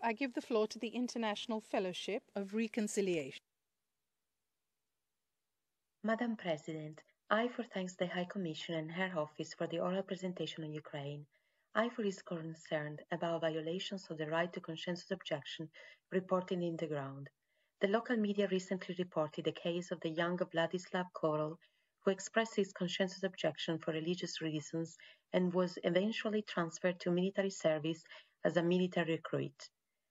I give the floor to the International Fellowship of Reconciliation. Madam President, IFOR thanks the High Commission and her office for the oral presentation on Ukraine. IFOR is concerned about violations of the right to consensus objection reported in the ground. The local media recently reported the case of the young Wladysław Korola, who expressed his consensus objection for religious reasons and was eventually transferred to military service as a military recruit.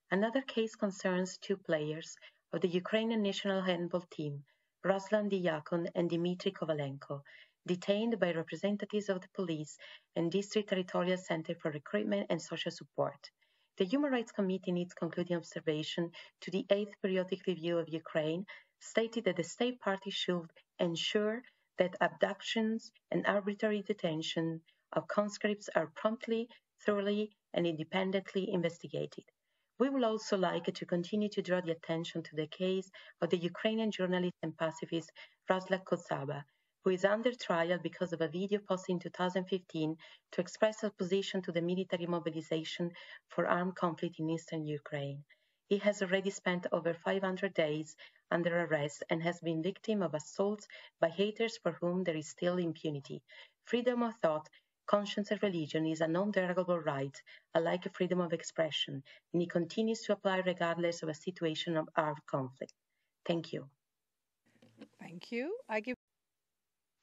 Another case concerns two players of the Ukrainian national handball team, Ruslan Diякону and Dmitro Коваленко, detained by representatives of the police and District Territorial Center for Recruitment and Social Support. The Human Rights Committee in its concluding observation to the 8th Periodic Review of Ukraine stated that the state party should ensure that abductions and arbitrary detention of conscripts are promptly, thoroughly, and independently investigated. We would also like to continue to draw the attention to the case of the Ukrainian journalist and pacifist Ruslana Cotzaba, who is under trial because of a video posted in 2015 to express opposition to the military mobilization for armed conflict in eastern Ukraine. He has already spent over 500 days under arrest and has been victim of assaults by haters for whom there is still impunity. Freedom of thought, conscience, and religion is a non-derogable right, alike freedom of expression, and it continues to apply regardless of a situation of armed conflict. Thank you. Thank you.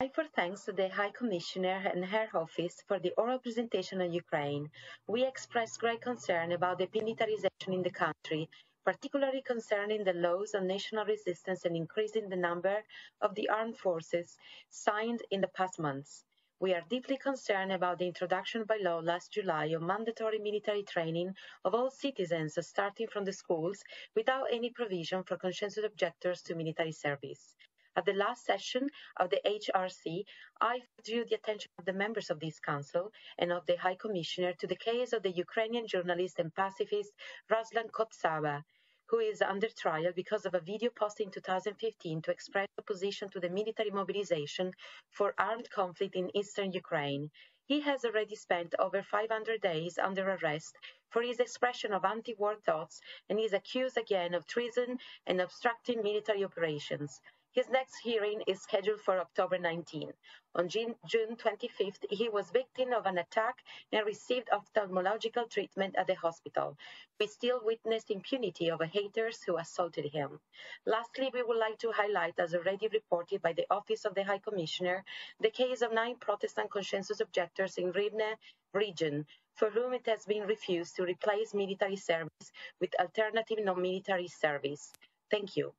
IFOR thanks to the High Commissioner and her office for the oral presentation on Ukraine. We express great concern about the militarization in the country, particularly concerning the laws on national resistance and increasing the number of the armed forces signed in the past months. We are deeply concerned about the introduction by law last July of mandatory military training of all citizens starting from the schools without any provision for conscientious objectors to military service. At the last session of the HRC, I drew the attention of the members of this council and of the High Commissioner to the case of the Ukrainian journalist and pacifist Ruslana Cotzaba, who is under trial because of a video posted in 2015 to express opposition to the military mobilization for armed conflict in eastern Ukraine. He has already spent over 500 days under arrest for his expression of anti-war thoughts and is accused again of treason and obstructing military operations. His next hearing is scheduled for October 19. On June 25th, he was victim of an attack and received ophthalmological treatment at the hospital. We still witnessed impunity of haters who assaulted him. Lastly, we would like to highlight, as already reported by the Office of the High Commissioner, the case of 9 Protestant conscientious objectors in Rivne region, for whom it has been refused to replace military service with alternative non-military service. Thank you.